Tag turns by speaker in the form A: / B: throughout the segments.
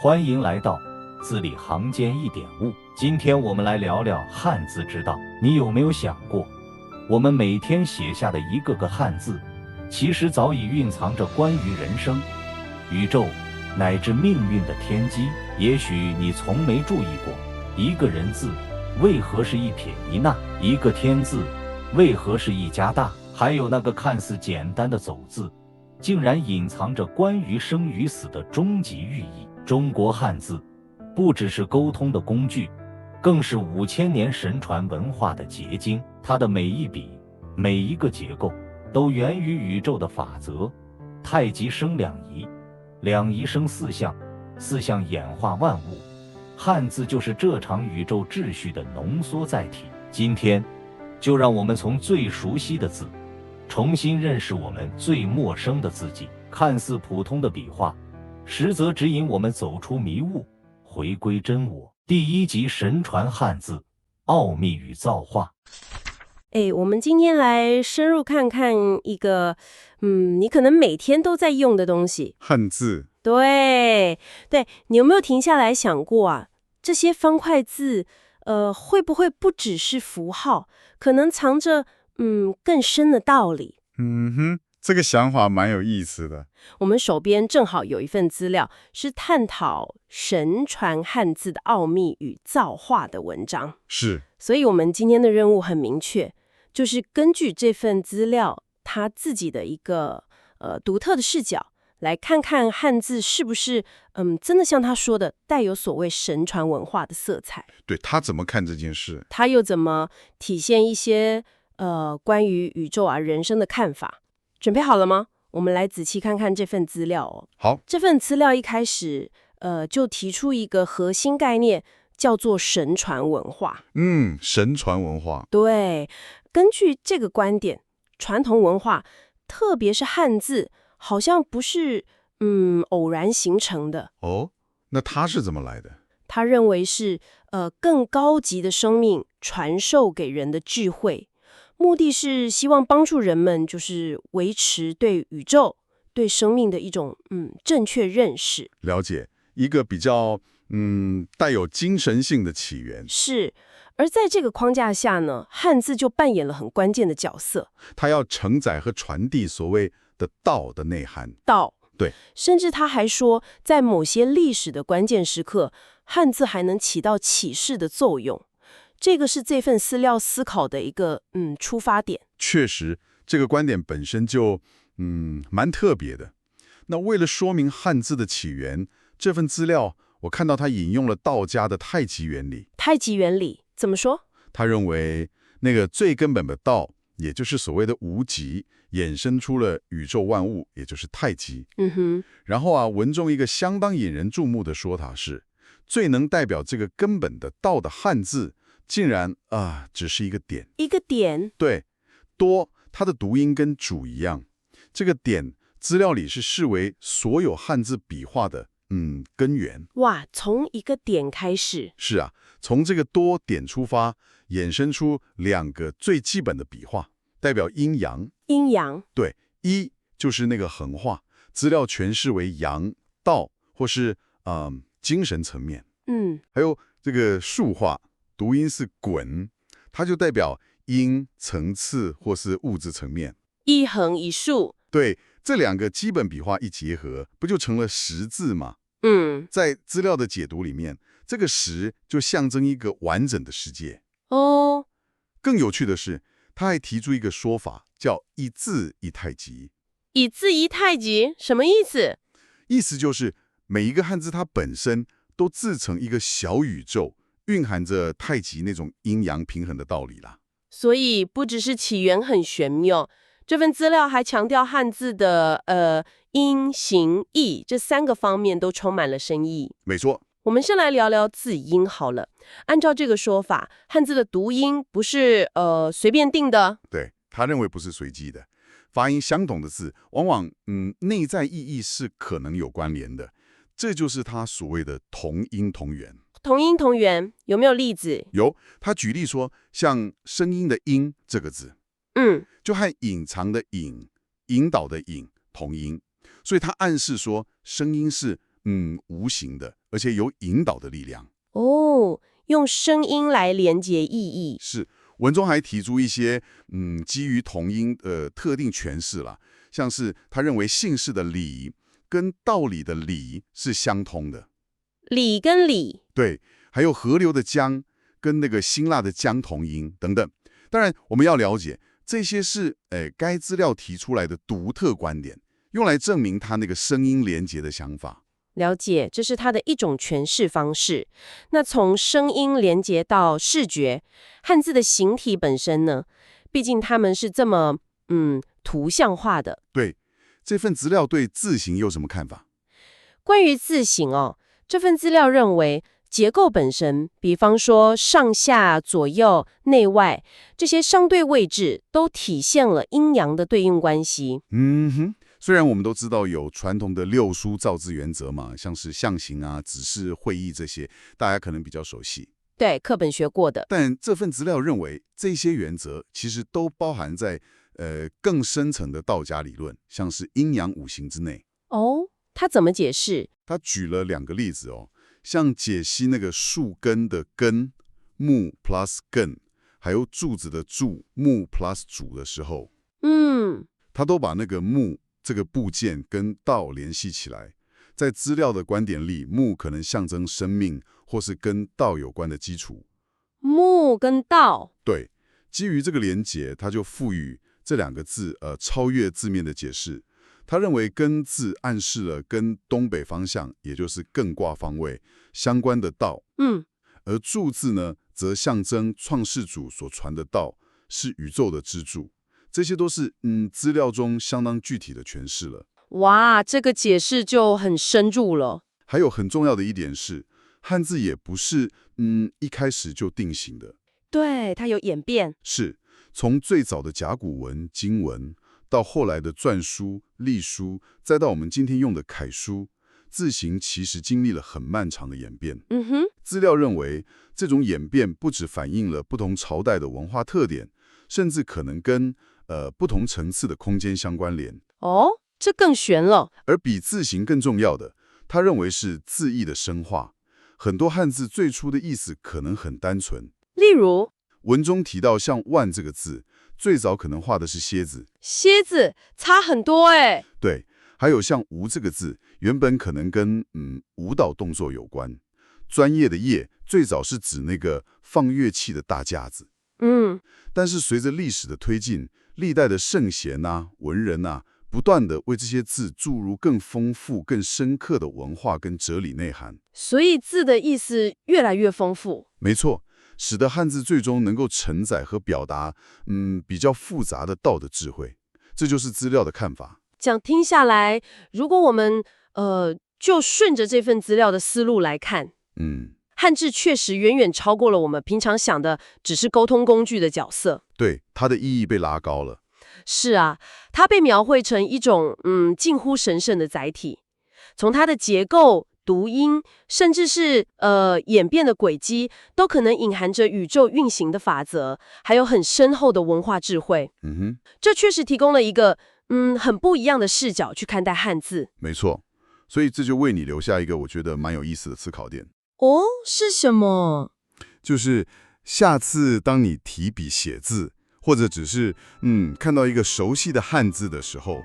A: 欢迎来到字里行间一点悟。今天我们来聊聊汉字之道。你有没有想过，我们每天写下的一个个汉字，其实早已蕴藏着关于人生、宇宙乃至命运的天机。也许你从没注意过，一个人字为何是一撇一捺，一个天字为何是一加大，还有那个看似简单的走字，竟然隐藏着关于生与死的终极寓意。中国汉字不只是沟通的工具，更是5000年神传文化的结晶。它的每一笔、每一个结构，都源于宇宙的法则。太极生两仪，两仪生四象，四象演化万物。汉字就是这场宇宙秩序的浓缩载体。今天，就让我们从最熟悉的字，重新认识我们最陌生的自己。看似普通的笔画，实则指引我们走出迷雾，回归真我。第一集神传汉字，奥秘与造化。
B: 我们今天来深入看看一个，你可能每天都在用的东西——
C: 汉字。
B: 对，你有没有停下来想过啊？这些方块字，会不会不只是符号，可能藏着更深的道理？
C: 这个想法蛮有意思的。
B: 我们手边正好有一份资料，是探讨神传汉字的奥秘与造化的文章。
C: 是，
B: 所以我们今天的任务很明确，就是根据这份资料，他自己的一个独特的视角，来看看汉字是不是真的像他说的，带有所谓神传文化的色彩。
C: 对，他怎么看这件事？
B: 他又怎么体现一些关于宇宙啊、人生的看法？准备好了吗？我们来仔细看看这份资料哦。
C: 好，
B: 这份资料一开始就提出一个核心概念，叫做神传文化。
C: 神传文化。
B: 对，根据这个观点，传统文化，特别是汉字，好像不是偶然形成的。
C: 哦，那他是怎么来的？
B: 他认为是更高级的生命传授给人的智慧。目的是希望帮助人们就是维持对宇宙、对生命的一种正确认识。
C: 了解，一个比较带有精神性的起源。
B: 是，而在这个框架下呢，汉字就扮演了很关键的角色。
C: 它要承载和传递所谓的道的内涵。
B: 道，
C: 对，
B: 甚至他还说，在某些历史的关键时刻，汉字还能起到启示的作用。这个是这份资料思考的一个出发点。
C: 确实，这个观点本身就蛮特别的。那为了说明汉字的起源，这份资料我看到他引用了道家的太极原理。
B: 太极原理怎么说？
C: 他认为那个最根本的道，也就是所谓的无极，衍生出了宇宙万物，也就是太极。然后文中一个相当引人注目的说法是，最能代表这个根本的道的汉字，竟然只是一个点。
B: 一个点？
C: 对，多，它的读音跟主一样。这个点，资料里是视为所有汉字笔画的根源。
B: 哇，从一个点开始。
C: 是啊，从这个多点出发，衍生出2个最基本的笔画，代表阴阳。
B: 阴阳。
C: 对，一就是那个横画，资料诠释为阳道，或是精神层面。还有这个竖画，读音是滚，它就代表阴层次或是物质层面。
B: 一横一竖。
C: 对，这2个基本笔画一结合，不就成了十字吗？在资料的解读里面，这个十就象征一个完整的世界。
B: 哦，
C: 更有趣的是，他还提出一个说法，叫一字一太极。
B: 一字一太极什么意思？
C: 意思就是每一个汉字它本身都自成一个小宇宙，蕴含着太极那种阴阳平衡的道理啦。
B: 所以不只是起源很玄妙，这份资料还强调汉字的音、形、义这3个方面都充满了深意。
C: 没错。
B: 我们先来聊聊字音好了。按照这个说法，汉字的读音不是随便定的。
C: 对，他认为不是随机的。发音相同的字，往往内在意义是可能有关联的。这就是他所谓的同音同源。
B: 同音同源有没有例子？
C: 有，他举例说，像声音的音这个字，就和隐藏的隐、引导的引同音，所以他暗示说声音是无形的，而且有引导的力量。
B: 哦，用声音来连结意义。
C: 是，文中还提出一些基于同音特定诠释了，像是他认为姓氏的理跟道理的理是相通的。
B: 理跟理。
C: 对，还有河流的江跟那个辛辣的江同音等等。当然，我们要了解这些是该资料提出来的独特观点，用来证明他那个声音连结的想法。
B: 了解，这是它的一种诠释方式。那从声音连接到视觉，汉字的形体本身呢？毕竟它们是这么图像化的。
C: 对，这份资料对字形有什么看法？
B: 关于字形这份资料认为，结构本身，比方说上下、左右、内外这些相对位置，都体现了阴阳的对应关系。
C: 虽然我们都知道有传统的六书造字原则嘛，像是象形啊、指示、会意这些，大家可能比较熟悉。
B: 对，课本学过的。
C: 但这份资料认为，这些原则其实都包含在更深层的道家理论，像是阴阳五行之内。
B: 哦，他怎么解释？
C: 他举了2个例子像解析那个树根的根，木 plus 根，还有柱子的柱，木 plus 主的时候，他都把那个木这个部件跟道联系起来。在资料的观点里，木可能象征生命，或是跟道有关的基础。
B: 木跟道。
C: 对，基于这个连结，他就赋予这2个字超越字面的解释。他认为根字暗示了跟东北方向，也就是艮卦方位相关的道。而柱字呢，则象征创世主所传的道，是宇宙的支柱。这些都是资料中相当具体的诠释了。
B: 哇，这个解释就很深入了。
C: 还有很重要的一点是，汉字也不是一开始就定型的。
B: 对，它有演变。
C: 是从最早的甲骨文、金文，到后来的篆书、隶书，再到我们今天用的楷书，字形其实经历了很漫长的演变。资料认为，这种演变不只反映了不同朝代的文化特点，甚至可能跟不同层次的空间相关联。
B: 这更玄了。
C: 而比字形更重要的，他认为是字义的深化。很多汉字最初的意思可能很单纯，
B: 例如
C: 文中提到像万这个字，最早可能画的是蝎子。
B: 蝎子差很多哎。
C: 对，还有像吴这个字，原本可能跟舞蹈动作有关。专业的业最早是指那个放乐器的大架子。但是随着历史的推进，历代的圣贤文人不断地为这些字注入更丰富、更深刻的文化跟哲理内涵，
B: 所以字的意思越来越丰富。
C: 没错，使得汉字最终能够承载和表达比较复杂的道的智慧。这就是资料的看法。
B: 这样听下来，如果我们就顺着这份资料的思路来看，汉字确实远远超过了我们平常想的只是沟通工具的角色。
C: 对，它的意义被拉高了。
B: 是啊，它被描绘成一种近乎神圣的载体。从它的结构、读音，甚至是演变的轨迹，都可能隐含着宇宙运行的法则，还有很深厚的文化智慧。这确实提供了一个很不一样的视角去看待汉字。
C: 没错，所以这就为你留下一个我觉得蛮有意思的思考点。
B: 是什么？
C: 就是下次当你提笔写字，或者只是看到一个熟悉的汉字的时候，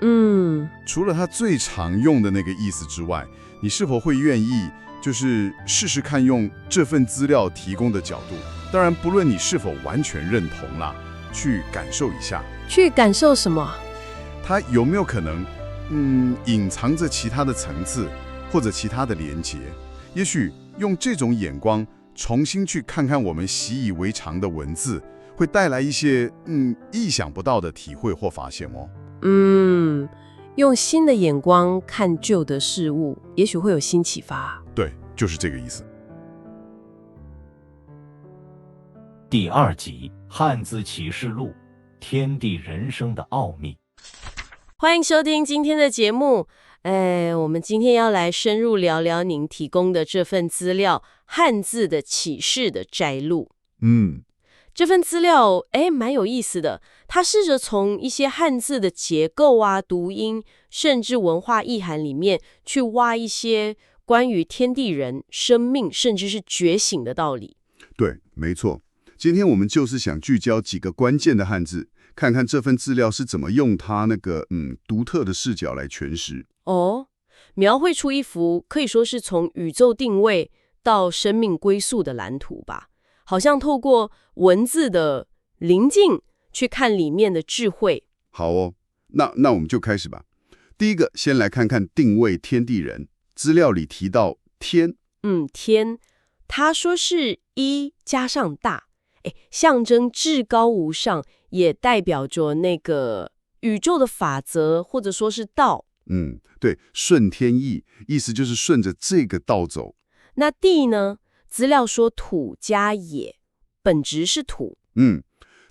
C: 除了它最常用的那个意思之外，你是否会愿意就是试试看用这份资料提供的角度，当然不论你是否完全认同啦，去感受一下。
B: 去感受什么？
C: 它有没有可能隐藏着其他的层次或者其他的连结？也许用这种眼光重新去看看我们习以为常的文字，会带来一些意想不到的体会或发现哦。
B: 用新的眼光看旧的事物，也许会有新启发。
C: 对，就是这个意思。
A: 第2集《汉字启示录：天地人生的奥秘》。
B: 欢迎收听今天的节目。我们今天要来深入聊聊您提供的这份资料《汉字的启示》的摘录。这份资料蛮有意思的，它试着从一些汉字的结构读音，甚至文化意涵里面去挖一些关于天地人、生命，甚至是觉醒的道理。
D: 对，没错。今天我们就是想聚焦几个关键的汉字，看看这份资料是怎么用它那个独特的视角来诠释。
B: 哦，描绘出一幅可以说是从宇宙定位到生命归宿的蓝图吧，好像透过文字的临近去看里面的智慧。
D: 好哦，那我们就开始吧。第一个，先来看看定位天地人。资料里提到天，
B: 天，他说是一加上大，象征至高无上，也代表着那个宇宙的法则，或者说是道。
D: 对，顺天意，意思就是顺着这个道走。
B: 那地呢？资料说土加野，本质是土。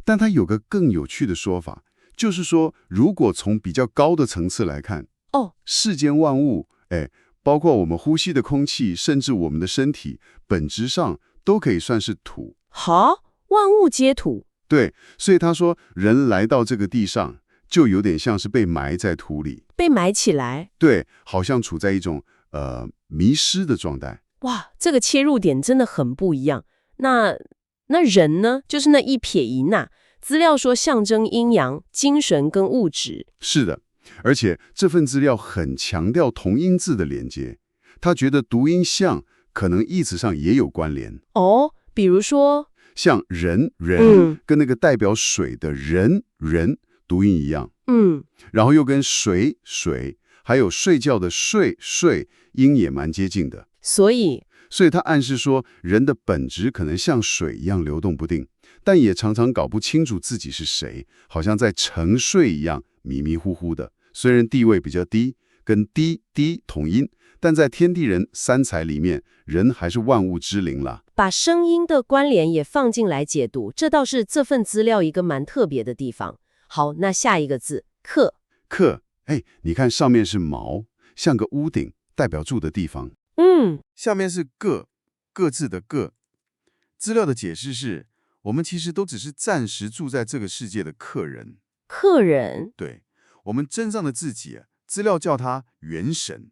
D: 但它有个更有趣的说法，就是说，如果从比较高的层次来看，世间万物，包括我们呼吸的空气，甚至我们的身体，本质上都可以算是土。
B: 好，万物皆土。
D: 对，所以他说，人来到这个地上，就有点像是被埋在土里，
B: 被埋起来。
D: 对，好像处在一种迷失的状态。
B: 哇，这个切入点真的很不一样。那人呢？就是那一撇一捺。资料说象征阴阳、精神跟物质。
D: 是的，而且这份资料很强调同音字的连接，他觉得读音像可能意思上也有关联。
B: 比如说
D: 像人跟那个代表水的人读音一样。然后又跟水还有睡觉的睡音也蛮接近的。
B: 所以
D: 他暗示说，人的本质可能像水一样流动不定，但也常常搞不清楚自己是谁，好像在沉睡一样迷迷糊糊的。虽然地位比较低，跟低同音，但在天地人三才里面，人还是万物之灵了。
B: 把声音的关联也放进来解读，这倒是这份资料一个蛮特别的地方。好，那下一个字克，
D: 你看上面是毛，像个屋顶，代表住的地方。
E: 下面是各自的各。资料的解释是，我们其实都只是暂时住在这个世界的客人。对，我们真正的自己，资料叫它元神，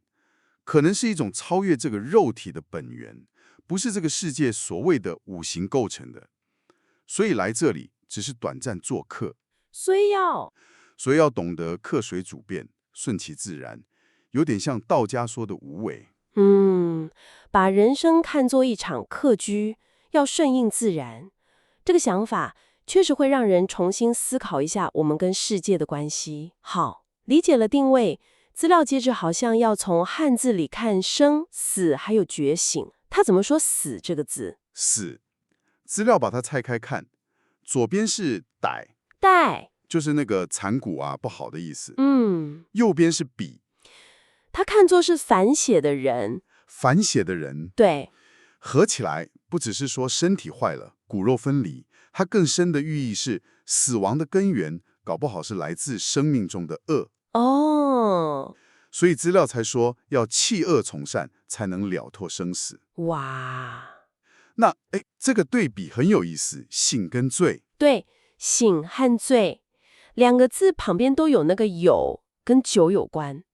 E: 可能是一种超越这个肉体的本源，不是这个世界所谓的五行构成的。所以来这里只是短暂做客。
B: 所以
E: 要懂得客随主便，顺其自然，有点像道家说的无为。
B: 把人生看作一场客居，要顺应自然。这个想法确实会让人重新思考一下我们跟世界的关系。好，理解了定位，资料接着好像要从汉字里看生、死还有觉醒。他怎么说死这个字？
E: 死，资料把它拆开看，左边是
B: 殆，
E: 就是那个残骨啊，不好的意思。右边是彼，
B: 他看作是反写的人。
E: 反写的人。
B: 对，
E: 合起来不只是说身体坏了，骨肉分离，它更深的寓意是死亡的根源，搞不好是来自生命中的恶。所以资料才说要弃恶从善，才能了脱生死。
B: 哇，
E: 那这个对比很有意思，醒跟醉。
B: 对，醒和醉两个字旁边都有那个有，跟酒有关。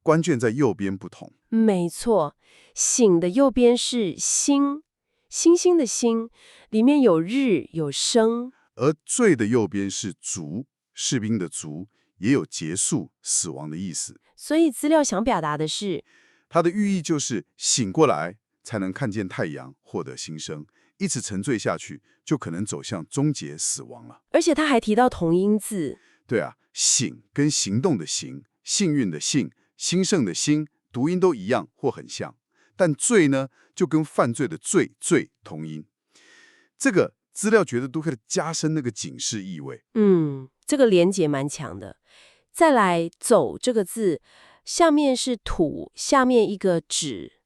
E: 关键在右边不同。
B: 没错，醒的右边是星，星星的星，里面有日有生。
E: 而醉的右边是卒，士兵的卒，也有结束死亡的意思。
B: 所以资料想表达的是，
E: 它的寓意就是醒过来才能看见太阳，获得新生，一直沉醉下去就可能走向终结死亡了。
B: 而且他还提到同音字。
E: 对啊，醒跟行动的行，幸运的幸，兴盛的兴，读音都一样或很像，但罪呢，就跟犯罪的罪同音。这个资料觉得都可以加深那个警示意味。
B: 这个连结蛮强的。再来走这个字，下面是土，下面一个止，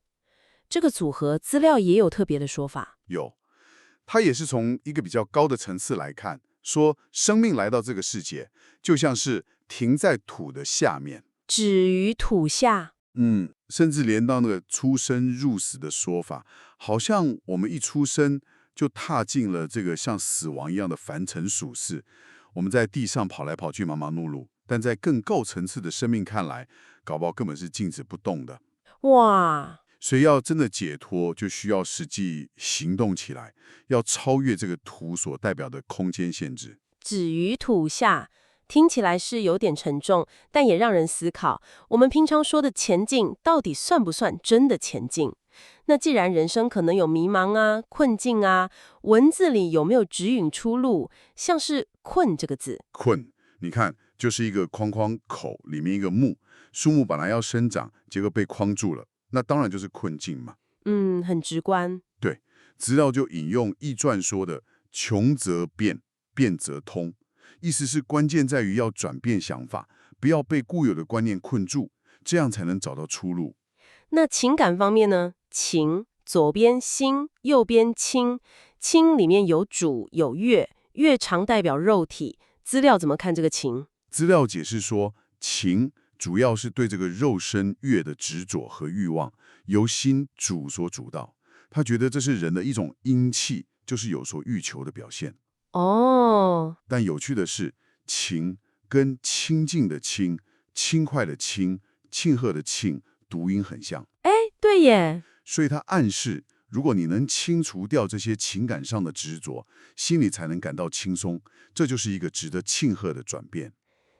B: 这个组合资料也有特别的说法。
E: 有，它也是从一个比较高的层次来看，说生命来到这个世界，就像是停在土的下面，
B: 止于土下。
E: 甚至连到那个出生入死的说法，好像我们一出生就踏进了这个像死亡一样的凡尘俗世，我们在地上跑来跑去，忙忙碌碌，但在更高层次的生命看来，搞不好根本是静止不动的。
B: 哇，
C: 所以要真的解脱，就需要实际行动起来，要超越这个土所代表的空间限制。
B: 止于土下，听起来是有点沉重，但也让人思考，我们平常说的前进，到底算不算真的前进？那既然人生可能有迷茫啊、困境啊，文字里有没有指引出路？像是"困"这个字，
C: 困，你看，就是一个框框口里面一个木，树木本来要生长，结果被框住了，那当然就是困境嘛。
B: 很直观。
C: 对，资料就引用易传说的"穷则变，变则通"，意思是关键在于要转变想法，不要被固有的观念困住，这样才能找到出路。
B: 那情感方面呢？情，左边心，右边清，清里面有主有月，月常代表肉体。资料怎么看这个情？
C: 资料解释说，情主要是对这个肉身月的执着和欲望，由心主所主导。他觉得这是人的一种阴气，就是有所欲求的表现。
B: 哦，
C: 但有趣的是，情跟清净的清、轻快的轻、庆贺的庆读音很像。
B: 对耶。
C: 所以它暗示，如果你能清除掉这些情感上的执着，心里才能感到轻松。这就是一个值得庆贺的转变。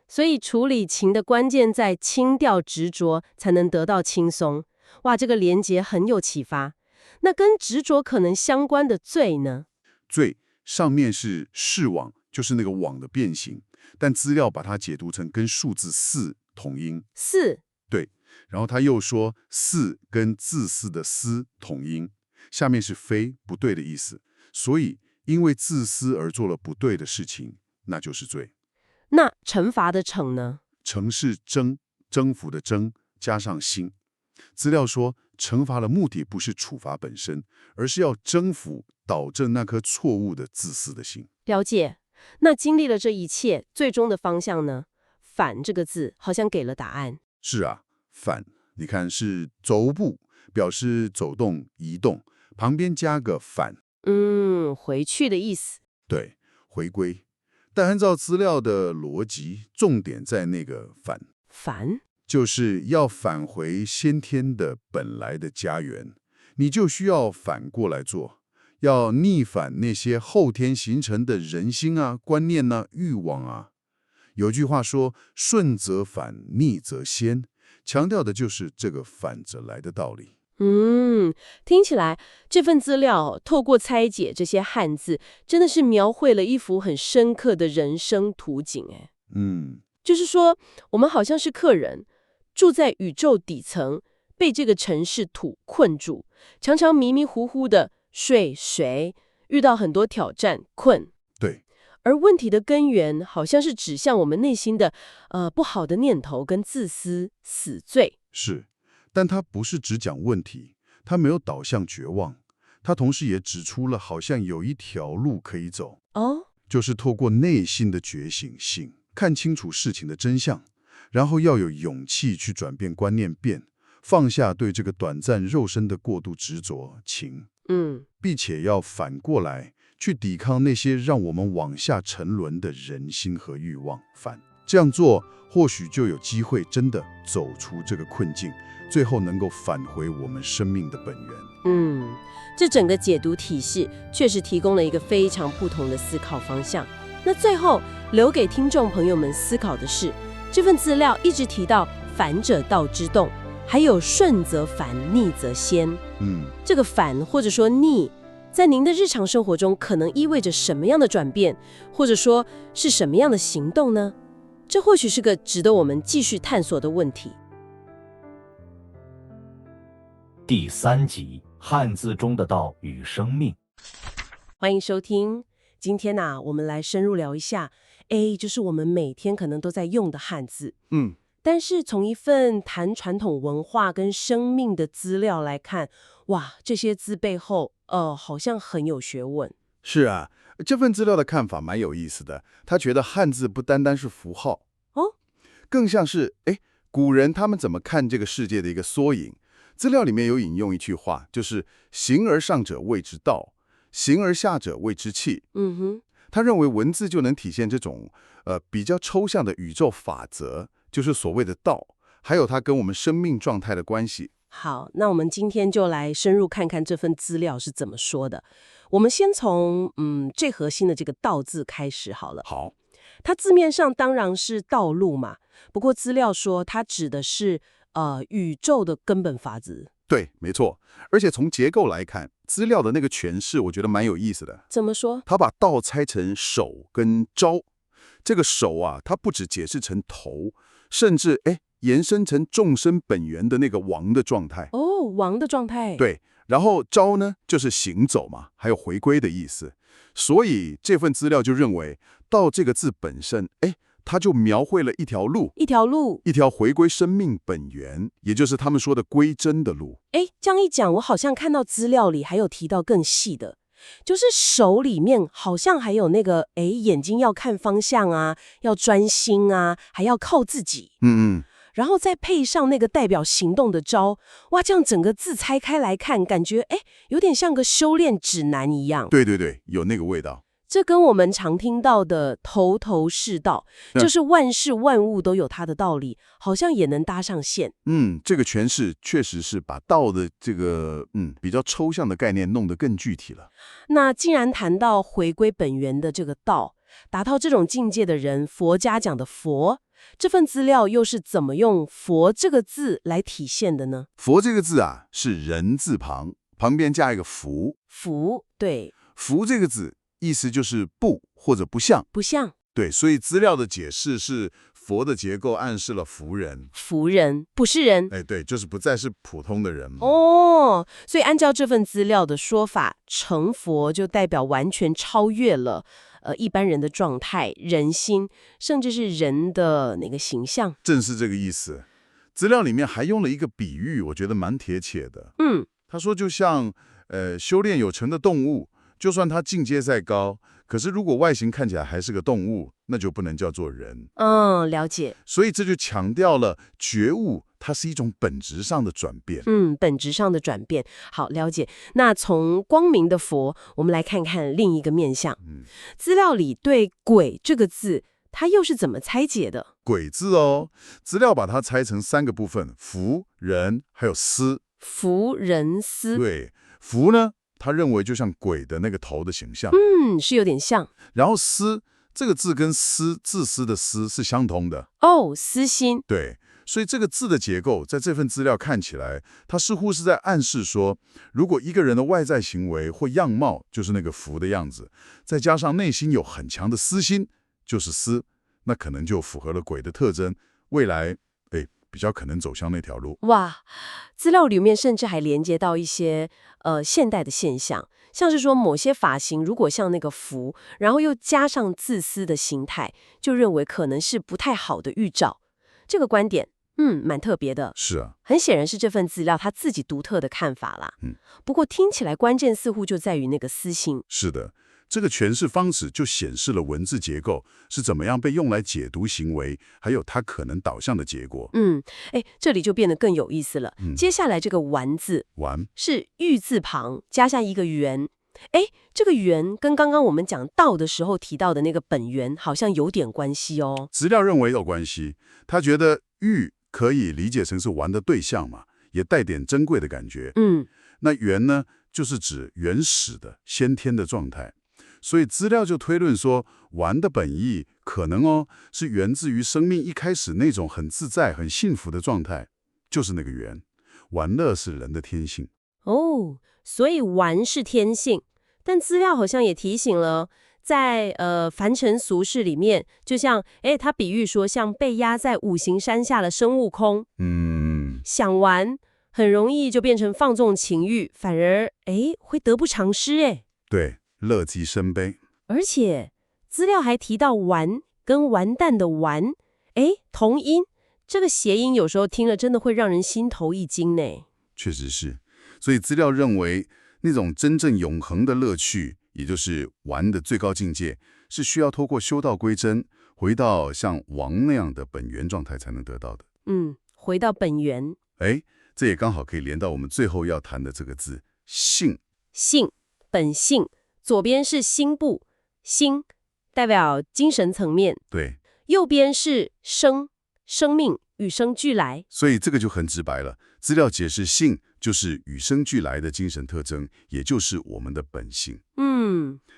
B: 所以处理情的关键在清掉执着，才能得到轻松。哇，这个连结很有启发。那跟执着可能相关的罪呢？
C: 罪上面是视网，就是那个网的变形，但资料把它解读成跟数字4同音。
B: 4，
C: 对，然后他又说4跟自私的私同音，下面是非不对的意思，所以因为自私而做了不对的事情，那就是罪。
B: 那惩罚的惩呢？
C: 惩是征服的征，加上心。资料说，惩罚的目的不是处罚本身，而是要征服、导正那颗错误的自私的心。
B: 了解。那经历了这一切，最终的方向呢？反这个字好像给了答案。
C: 是啊，反，你看是走步，表示走动、移动，旁边加个反。
B: 回去的意思。
C: 对，回归。但按照资料的逻辑，重点在那个反。
B: 反？
C: 就是要返回先天的本来的家园，你就需要反过来做，要逆反那些后天形成的人心啊、观念啊、欲望啊。有句话说"顺则反，逆则先"，强调的就是这个反着来的道理。
B: 听起来这份资料透过拆解这些汉字，真的是描绘了一幅很深刻的人生图景。就是说，我们好像是客人，住在宇宙底层，被这个城市土困住，常常迷迷糊糊的睡遇到很多挑战困。
C: 对。
B: 而问题的根源好像是指向我们内心的不好的念头跟自私死罪。
C: 是，但它不是只讲问题，它没有导向绝望，它同时也指出了好像有一条路可以走。就是透过内心的觉醒性，看清楚事情的真相，然后要有勇气去转变观念放下对这个短暂肉身的过度执着情，并且要反过来去抵抗那些让我们往下沉沦的人心和欲望。这样做或许就有机会真的走出这个困境，最后能够返回我们生命的本源。
B: 这整个解读体系确实提供了一个非常不同的思考方向。那最后留给听众朋友们思考的是，这份资料一直提到反者道之动，还有顺则反，逆则先。这个反或者说逆，在您的日常生活中可能意味着什么样的转变，或者说是什么样的行动呢？这或许是个值得我们继续探索的问题。
A: 第3集，汉字中的道与生命。
B: 欢迎收听。今天我们来深入聊一下 A， 就是我们每天可能都在用的汉字。但是从一份谈传统文化跟生命的资料来看，哇，这些字背后好像很有学问。
E: 是啊，这份资料的看法蛮有意思的。他觉得汉字不单单是符号，更像是古人他们怎么看这个世界的一个缩影。资料里面有引用一句话，就是形而上者谓之道，形而下者谓之气。他认为文字就能体现这种比较抽象的宇宙法则，就是所谓的道，还有它跟我们生命状态的关系。
B: 好，那我们今天就来深入看看这份资料是怎么说的。我们先从最核心的这个道字开始好了。
C: 好，
B: 它字面上当然是道路嘛，不过资料说它指的是宇宙的根本法则。
C: 对，没错。而且从结构来看，资料的那个诠释，我觉得蛮有意思的。
B: 怎么说？
C: 他把道拆成手跟招，这个手啊，它不只解释成头，甚至延伸成众生本源的那个王的状态。
B: 哦，王的状态。
C: 对，然后招呢，就是行走嘛，还有回归的意思。所以这份资料就认为，道这个字本身，它就描绘了一条路，
B: 一条路，
C: 一条回归生命本源，也就是他们说的归真的路。
B: 这样一讲，我好像看到资料里还有提到更细的，就是手里面好像还有那个眼睛要看方向啊，要专心啊，还要靠自己。然后再配上那个代表行动的招，哇，这样整个字拆开来看，感觉有点像个修炼指南一样。
C: 对对对，有那个味道。
B: 这跟我们常听到的头头是道，就是万事万物都有它的道理，好像也能搭上线。
C: 这个诠释确实是把道的这个比较抽象的概念弄得更具体了。
B: 那既然谈到回归本源的这个道，达到这种境界的人，佛家讲的佛，这份资料又是怎么用佛这个字来体现的呢？
C: 佛这个字啊，是人字旁，旁边加一个福。
B: 福，对，
C: 福这个字意思就是不或者不像，
B: 不像。
C: 对，所以资料的解释是佛的结构暗示了福人，
B: 福人不是人。
C: 对，就是不再是普通的人。
B: 所以按照这份资料的说法，成佛就代表完全超越了一般人的状态、人心，甚至是人的那个形象。
C: 正是这个意思。资料里面还用了一个比喻，我觉得蛮贴切的。他说就像修炼有成的动物，就算它境界再高，可是如果外形看起来还是个动物，那就不能叫做人。
B: 了解。
C: 所以这就强调了觉悟，它是一种本质上的转变。
B: 本质上的转变。好，了解。那从光明的佛，我们来看看另一个面向。资料里对鬼这个字，它又是怎么拆解的？
C: 鬼字资料把它拆成3个部分：福、人还有司。
B: 福、人、司。
C: 对，福呢，他认为就像鬼的那个头的形象。
B: 是有点像。
C: 然后司这个字跟私自私的私是相同的。
B: 私心。
C: 对，所以这个字的结构在这份资料看起来，它似乎是在暗示说，如果一个人的外在行为或样貌就是那个福的样子，再加上内心有很强的私心，就是私，那可能就符合了鬼的特征，未来比较可能走向那条路。
B: 哇，资料里面甚至还连接到一些现代的现象，像是说某些发型如果像那个福，然后又加上自私的心态，就认为可能是不太好的预兆。这个观点蛮特别的。
C: 是啊，
B: 很显然是这份资料他自己独特的看法啦。不过听起来关键似乎就在于那个私心。
C: 是的，这个诠释方式就显示了文字结构是怎么样被用来解读行为，还有它可能导向的结果。
B: 这里就变得更有意思了。接下来这个完字，
C: 完
B: 是玉字旁加上一个圆。这个圆跟刚刚我们讲道的时候提到的那个本源好像有点关系哦。
C: 资料认为有关系，他觉得玉可以理解成是玩的对象嘛，也带点珍贵的感觉。那原呢，就是指原始的先天的状态。所以资料就推论说，玩的本意可能是源自于生命一开始那种很自在、很幸福的状态，就是那个缘。玩乐是人的天性。
B: 所以玩是天性，但资料好像也提醒了，在凡尘俗世里面，就像他比喻说，像被压在五行山下的孙悟空，想玩很容易就变成放纵情欲，反而会得不偿失。
C: 对，乐极生悲。
B: 而且资料还提到完跟完蛋的完，同音，这个谐音有时候听了真的会让人心头一惊呢。
C: 确实是，所以资料认为那种真正永恒的乐趣，也就是玩的最高境界，是需要透过修道归真，回到像王那样的本源状态才能得到的。
B: 回到本源。
C: 这也刚好可以连到我们最后要谈的这个字性。
B: 性，本性，左边是心部，心代表精神层面，
C: 对，
B: 右边是生，生命与生俱来。
C: 所以这个就很直白了，资料解释性就是与生俱来的精神特征，也就是我们的本性。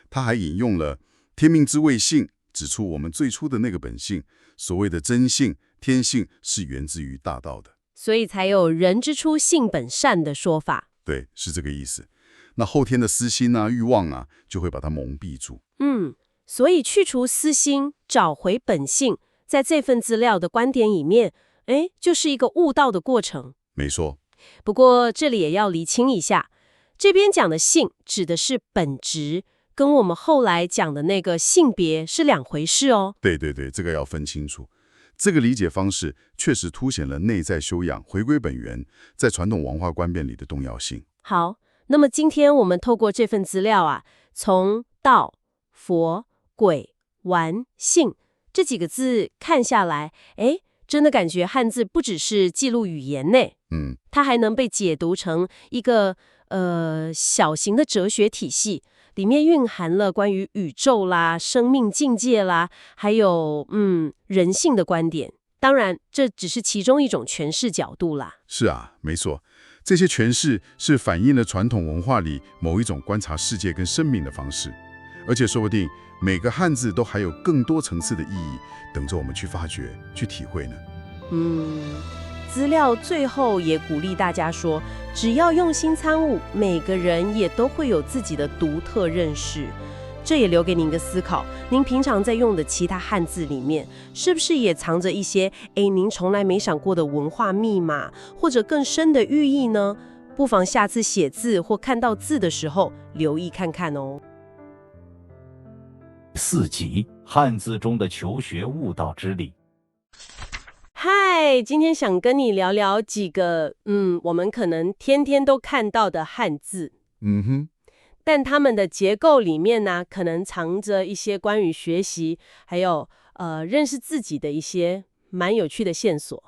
C: 他还引用了天命之谓性，指出我们最初的那个本性，所谓的真性、天性是源自于大道的，
B: 所以才有人之初性本善的说法。
C: 对，是这个意思。那后天的私心啊、欲望啊，就会把它蒙蔽住。
B: 所以去除私心，找回本性，在这份资料的观点里面，就是一个悟道的过程。
C: 没错。
B: 不过这里也要厘清一下，这边讲的性指的是本质，跟我们后来讲的那个性别是两回事哦。
C: 对，这个要分清楚。这个理解方式确实凸显了内在修养、回归本源在传统文化观变里的重要性。
B: 好，那么今天我们透过这份资料啊，从道、佛、鬼、玩、性这几个字看下来，真的感觉汉字不只是记录语言呢，它还能被解读成一个小型的哲学体系，里面蕴含了关于宇宙啦、生命境界啦，还有人性的观点。当然，这只是其中一种诠释角度啦。
C: 是啊，没错，这些诠释是反映了传统文化里某一种观察世界跟生命的方式，而且说不定每个汉字都还有更多层次的意义等着我们去发掘、去体会呢。
B: 资料最后也鼓励大家说，只要用心参悟，每个人也都会有自己的独特认识。这也留给您一个思考，您平常在用的其他汉字里面，是不是也藏着一些您从来没想过的文化密码，或者更深的寓意呢？不妨下次写字或看到字的时候，留意看看哦。
A: 4集汉字中的求学悟道之理。
B: 嗨，今天想跟你聊聊几个我们可能天天都看到的汉字。但它们的结构里面呢，可能藏着一些关于学习，还有认识自己的一些蛮有趣的线索。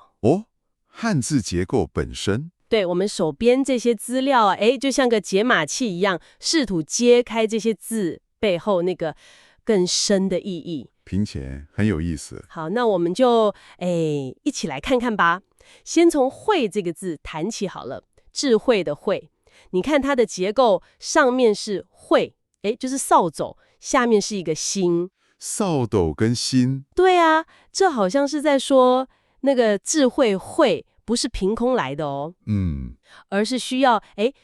C: 汉字结构本身，
B: 对，我们手边这些资料啊，就像个解码器一样，试图揭开这些字背后那个更深的意义。
C: 听起来很有意思。
B: 好，那我们就一起来看看吧。先从慧这个字谈起好了，智慧的慧。你看它的结构，上面是慧，就是扫帚，下面是一个心。
C: 扫帚跟心，
B: 对啊，这好像是在说那个智慧慧不是凭空来的哦，而是需要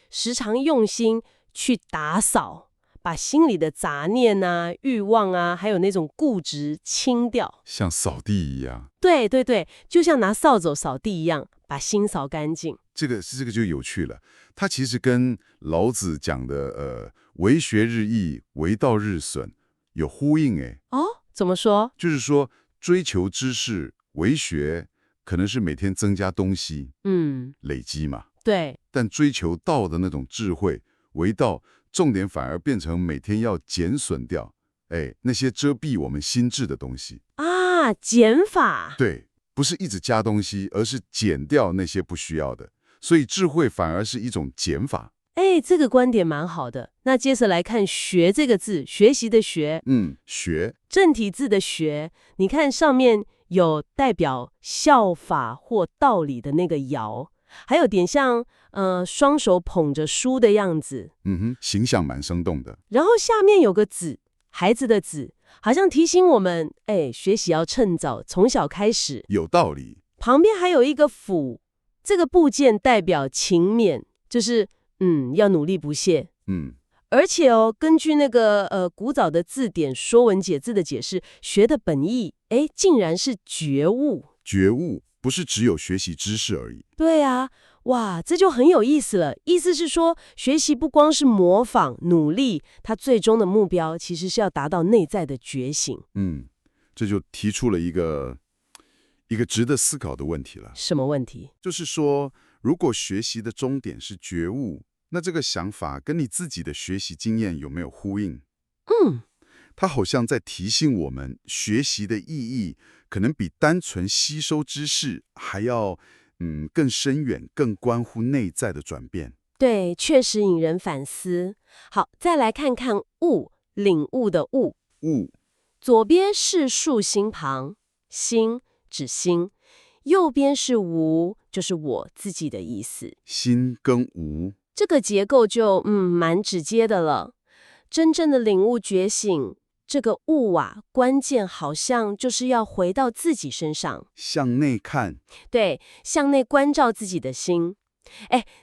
B: 时常用心去打扫，把心里的杂念啊、欲望啊，还有那种固执清掉，
C: 像扫地一样。
B: 对，就像拿扫帚扫地一样，把心扫干净。
C: 这个就有趣了，它其实跟老子讲的为学日益，为道日损有呼应。
B: 怎么说？
C: 就是说追求知识，为学可能是每天增加东西，累积嘛。
B: 对。
C: 但追求道的那种智慧，为道，重点反而变成每天要减损掉，那些遮蔽我们心智的东西
B: 啊，减法。
C: 对，不是一直加东西，而是减掉那些不需要的。所以智慧反而是一种减法。
B: 这个观点蛮好的。那接着来看学这个字，学习的学。
C: 学。
B: 正体字的学，你看上面有代表效法或道理的那个尧，还有点像双手捧着书的样子。
C: 形象蛮生动的。
B: 然后下面有个子，孩子的子，好像提醒我们，学习要趁早，从小开始。
C: 有道理。
B: 旁边还有一个辅，这个部件代表勤勉，就是要努力不懈。而且根据那个古早的字典《说文解字》的解释，学的本意竟然是觉悟。
C: 觉悟不是只有学习知识而已。
B: 对啊，哇，这就很有意思了。意思是说，学习不光是模仿、努力，它最终的目标其实是要达到内在的觉醒。
C: 这就提出了一个值得思考的问题了。
B: 什么问题？
C: 就是说，如果学习的终点是觉悟，那这个想法跟你自己的学习经验有没有呼应？它好像在提醒我们，学习的意义可能比单纯吸收知识还要更深远，更关乎内在的转变。
B: 对，确实引人反思。好，再来看看悟，领悟的悟。
C: 悟，
B: 左边是竖心旁，心指心，右边是无，就是我自己的意思。
E: 心跟无，
B: 这个结构就蛮直接的了。真正的领悟觉醒，这个悟啊，关键好像就是要回到自己身上，
E: 向内看。
B: 对，向内关照自己的心。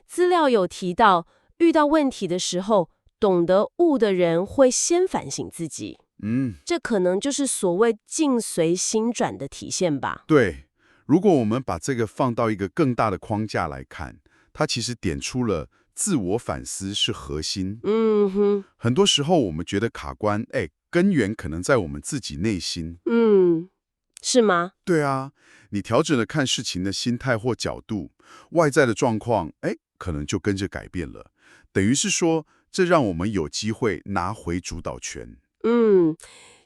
B: 资料有提到，遇到问题的时候，懂得悟的人会先反省自己。这可能就是所谓境随心转的体现吧。
E: 对，如果我们把这个放到一个更大的框架来看，它其实点出了自我反思是核心。很多时候我们觉得卡关，根源可能在我们自己内心。
B: 是吗？
E: 对啊，你调整了看事情的心态或角度，外在的状况，可能就跟着改变了。等于是说，这让我们有机会拿回主导权。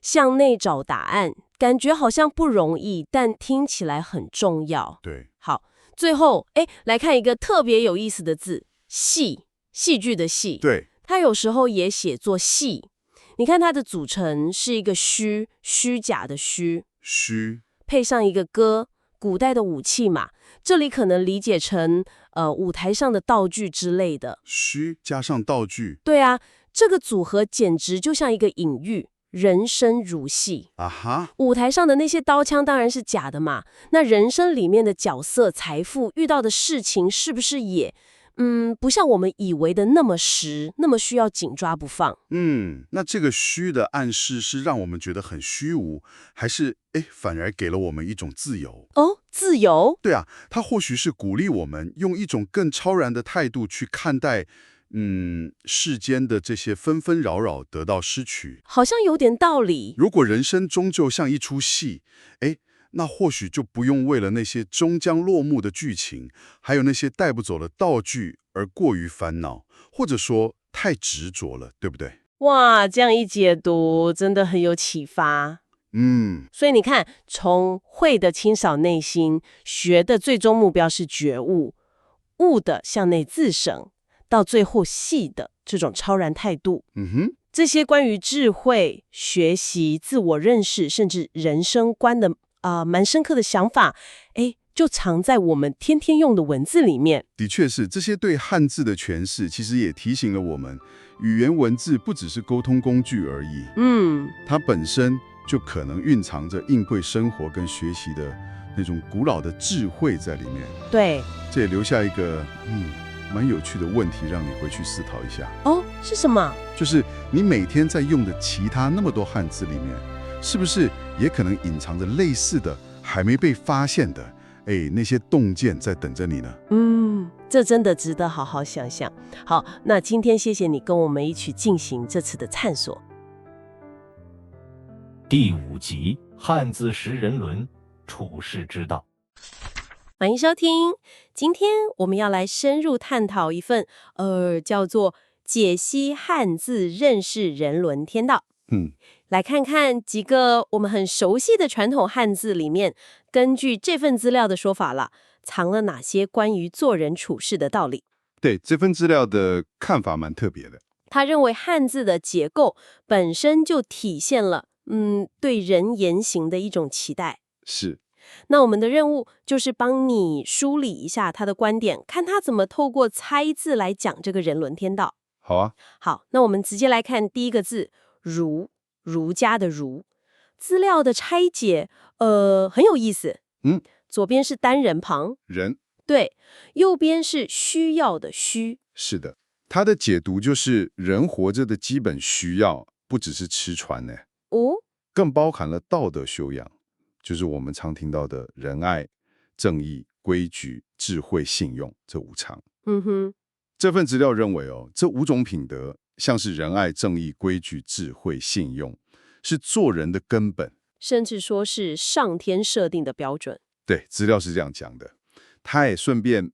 B: 向内找答案，感觉好像不容易，但听起来很重要。
E: 对，
B: 好，最后，来看一个特别有意思的字，戏，戏剧的戏。
E: 对，
B: 它有时候也写作戏。你看它的组成是一个虚，虚假的虚，配上一个戈，古代的武器嘛，这里可能理解成舞台上的道具之类的。
E: 虚加上道具。
B: 对啊，这个组合简直就像一个隐喻，人生如戏。舞台上的那些刀枪当然是假的嘛，那人生里面的角色、财富、遇到的事情，是不是也不像我们以为的那么实，那么需要紧抓不放？
E: 那这个虚的暗示是让我们觉得很虚无，还是反而给了我们一种自由？
B: 自由？
E: 对啊，它或许是鼓励我们用一种更超然的态度去看待世间的这些纷纷扰扰，得到失去，
B: 好像有点道理。
E: 如果人生终究像一出戏，那或许就不用为了那些终将落幕的剧情，还有那些带不走的道具而过于烦恼，或者说太执着了，对不对？
B: 哇，这样一解读，真的很有启发。所以你看，从会的清扫内心，学的最终目标是觉悟，悟的向内自省，到最后细的这种超然态度。这些关于智慧、学习、自我认识，甚至人生观的蛮深刻的想法，就藏在我们天天用的文字里面。
E: 的确是，这些对汉字的诠释，其实也提醒了我们，语言文字不只是沟通工具而已。它本身就可能蕴藏着应对生活跟学习的那种古老的智慧在里面。
B: 对，
E: 这也留下一个蛮有趣的问题，让你回去思考一下。
B: 是什么？
E: 就是你每天在用的其他那么多汉字里面，是不是也可能隐藏着类似的还没被发现的那些洞见在等着你呢？
B: 这真的值得好好想想。好，那今天谢谢你跟我们一起进行这次的探索。
A: 第5集汉字识人伦，处世之道。
B: 欢迎收听，今天我们要来深入探讨一份叫做解析汉字认识人伦天道。来看看几个我们很熟悉的传统汉字里面，根据这份资料的说法了，藏了哪些关于做人处事的道理。
E: 对，这份资料的看法蛮特别的。
B: 他认为汉字的结构本身就体现了对人言行的一种期待。
E: 是。
B: 那我们的任務就是帮你梳理一下他的观点，看他怎么透过猜字来讲这个人伦天道。
E: 好啊。
B: 好，那我们直接来看第一个字，儒，儒家的儒。资料的拆解很有意思。左边是单人旁，
E: 人。
B: 对，右边是需要的需。
E: 是的，他的解读就是人活着的基本需要不只是吃穿呢，更包含了道德修养，就是我们常听到的仁爱、正义、规矩、智慧、信用这5常。这份资料认为这5种品德像是仁爱、正义、规矩、智慧、信用，是做人的根本，
B: 甚至说是上天设定的标准。
E: 对，资料是这样讲的。他也顺便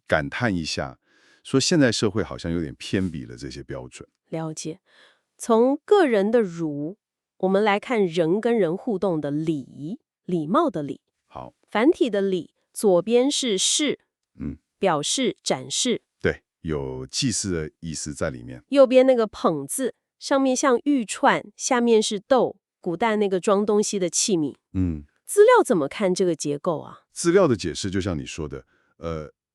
E: 感叹一下，说现在社会好像有点偏离了这些标准。
B: 了解。从个人的儒，我们来看人跟人互动的礼，礼貌的礼。
E: 好，
B: 繁体的礼，左边是示，表示展示，
E: 对，有祭祀的意思在里面。
B: 右边那个捧字，上面像玉串，下面是斗，古代那个装东西的器皿。
E: 嗯，
B: 资料怎么看这个结构啊？
C: 资料的解释就像你说的，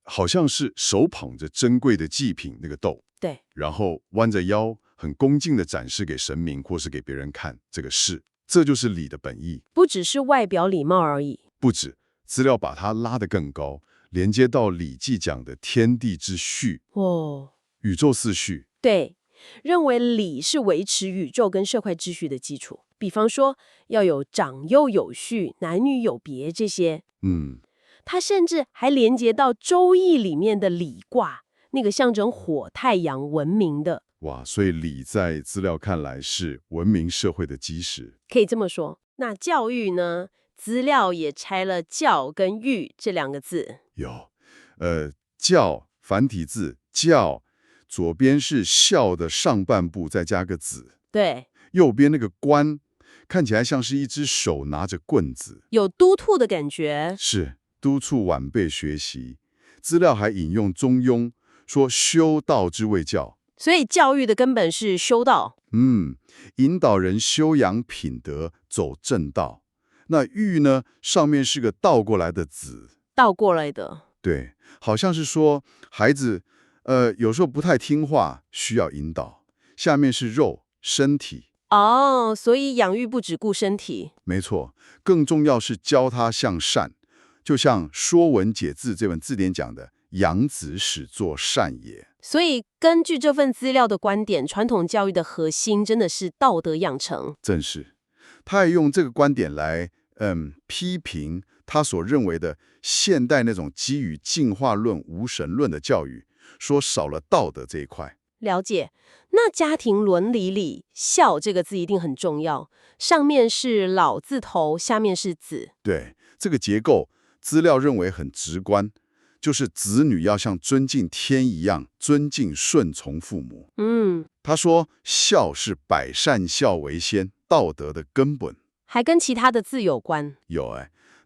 C: 好像是手捧着珍贵的祭品那个豆，
B: 对，
C: 然后弯着腰，很恭敬地展示给神明或是给别人看这个事，这就是礼的本意。
B: 不只是外表礼貌而已。
C: 不止，资料把它拉得更高，连接到《礼记》讲的天地之序，
B: 哦，
C: 宇宙四序。
B: 对，认为礼是维持宇宙跟社会秩序的基础。比方说，要有长幼有序、男女有别这些。他甚至还连接到《周易》里面的礼卦，那个象征火太阳文明的。
C: 哇，所以礼在资料看来是文明社会的基石。
B: 可以这么说。那教育呢？资料也拆了教跟育这两个字。
C: 有，教繁体字教，左边是孝的上半部，再加个子。
B: 对，
C: 右边那个官，看起来像是一只手拿着棍子，
B: 有督促的感觉。
C: 是督促晚辈学习。资料还引用《中庸》，说修道之谓教。
B: 所以教育的根本是修道。
C: 引导人修养品德，走正道。那育呢？上面是个倒过来的子，
B: 倒过来的。
C: 对，好像是说孩子，有时候不太听话，需要引导。下面是肉，身体。
B: 哦，所以养育不只顾身体。
C: 没错，更重要是教他向善。就像《说文解字》这本字典讲的，养子使作善也。
B: 所以根据这份资料的观点，传统教育的核心真的是道德养成。
C: 正是，他也用这个观点来批评他所认为的现代那种基于进化论、无神论的教育，说少了道德这一块。
B: 了解。那家庭伦理里，孝这个字一定很重要，上面是老字头，下面是子。
C: 对，这个结构，资料认为很直观，就是子女要像尊敬天一样尊敬顺从父母。他说孝是百善孝为先，道德的根本。
B: 还跟其他的字有关。
C: 有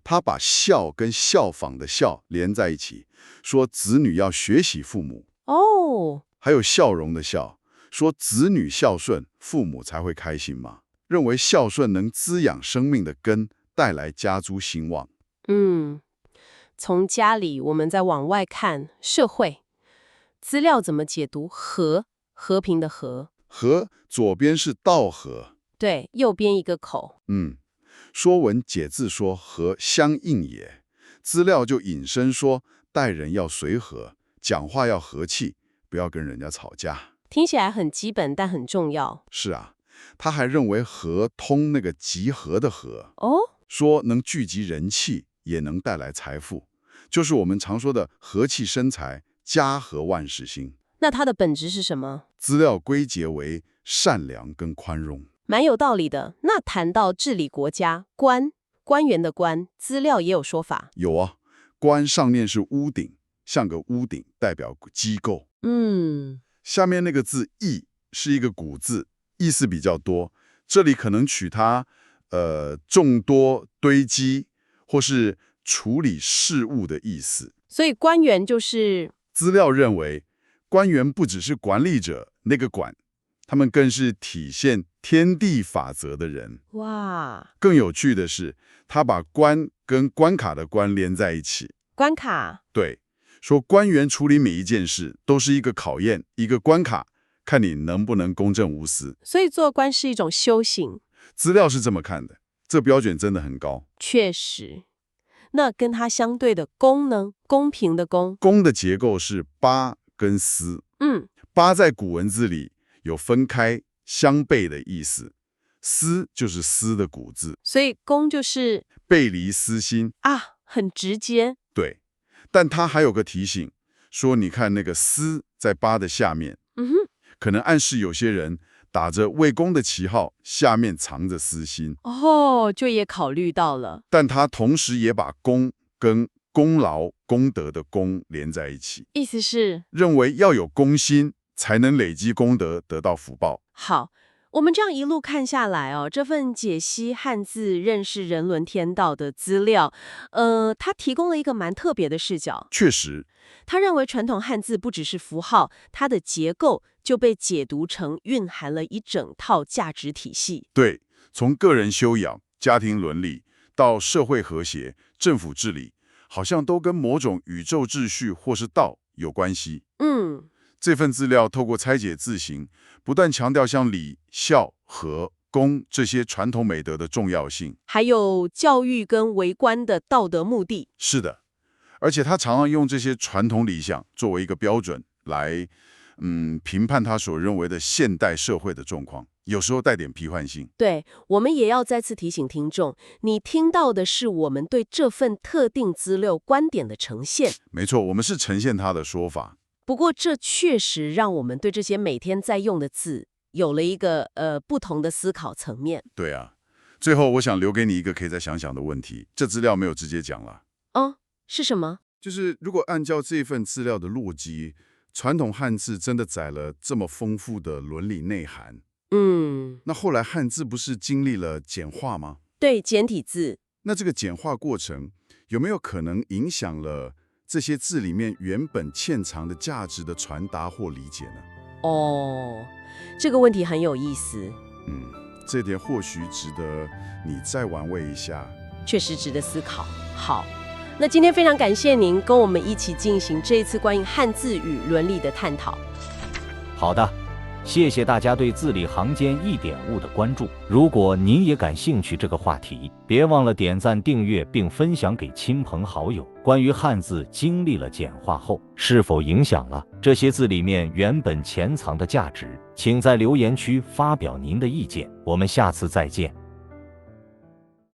C: 他把孝跟效仿的孝连在一起，说子女要学习父母。还有笑容的笑，说子女孝顺，父母才会开心嘛。认为孝顺能滋养生命的根，带来家族兴旺。
B: 从家里我们再往外看，社会资料怎么解读和？和平的和。
C: 和左边是道和，
B: 对，右边一个口。
C: 说文解字说和相应也，资料就引申说待人要随和，讲话要和气，不要跟人家吵架。
B: 听起来很基本，但很重要。
C: 是啊，他还认为和通那个集合的和，说能聚集人气，也能带来财富，就是我们常说的和气生财，家和万事兴。
B: 那它的本质是什么？
C: 资料归结为善良跟宽容。
B: 蛮有道理的。那谈到治理国家，官员的官，资料也有说法。
C: 有啊，官上面是屋顶，像个屋顶，代表机构。下面那个字义是一个古字，意思比较多，这里可能取它众多堆积或是处理事务的意思。
B: 所以官员就是
C: 资料认为官员不只是管理者那个管，他们更是体现天地法则的人。
B: 哇，
C: 更有趣的是，他把官跟关卡的关连在一起。
B: 关卡？
C: 对，说官员处理每一件事都是一个考验，一个关卡，看你能不能公正无私。
B: 所以做官是一种修行。
C: 资料是这么看的，这标准真的很高。
B: 确实。那跟它相对的公呢？公平的公。
C: 公的结构是八跟司。八在古文字里有分开相悖的意思，司就是私的古字，
B: 所以公就是
C: 背离私心
B: 啊，很直接。
C: 对，但它还有个提醒，说你看那个司在八的下面，可能暗示有些人打着为公的旗号，下面藏着私心。
B: 就也考虑到了。
C: 但他同时也把公跟功劳、功德的功连在一起，
B: 意思是
C: 认为要有公心，才能累积功德，得到福报。
B: 好，我们这样一路看下来这份解析汉字认识人伦天道的资料，它提供了一个蛮特别的视角。
C: 确实，
B: 他认为传统汉字不只是符号，它的结构就被解读成蕴含了一整套价值体系。
C: 对，从个人修养、家庭伦理到社会和谐、政府治理，好像都跟某种宇宙秩序或是道有关系。
E: 这份资料透过拆解字形，不断强调像礼、孝、和、公这些传统美德的重要性，
B: 还有教育跟为官的道德目的。
E: 是的，而且他常常用这些传统理想作为一个标准来评判他所认为的现代社会的状况，有时候带点批判性。
B: 对，我们也要再次提醒听众，你听到的是我们对这份特定资料观点的呈现。
E: 没错，我们是呈现他的说法。
B: 不过这确实让我们对这些每天在用的字有了一个不同的思考层面。
E: 对啊，最后我想留给你一个可以再想想的问题，这资料没有直接讲了。
B: 是什么？
E: 就是如果按照这份资料的逻辑，传统汉字真的载了这么丰富的伦理内涵，那后来汉字不是经历了简化吗？
B: 对，简体字。
E: 那这个简化过程有没有可能影响了这些字里面原本潜藏的价值的传达或理解呢？
B: 这个问题很有意思。
E: 这点或许值得你再玩味一下。
B: 确实值得思考。好，那今天非常感谢您跟我们一起进行这一次关于汉字与伦理的探讨。
A: 好的，谢谢大家对字里行间一点悟的关注。如果您也感兴趣这个话题，别忘了点赞、订阅并分享给亲朋好友。关于汉字经历了简化后，是否影响了这些字里面原本潜藏的价值？请在留言区发表您的意见。我们下次再见。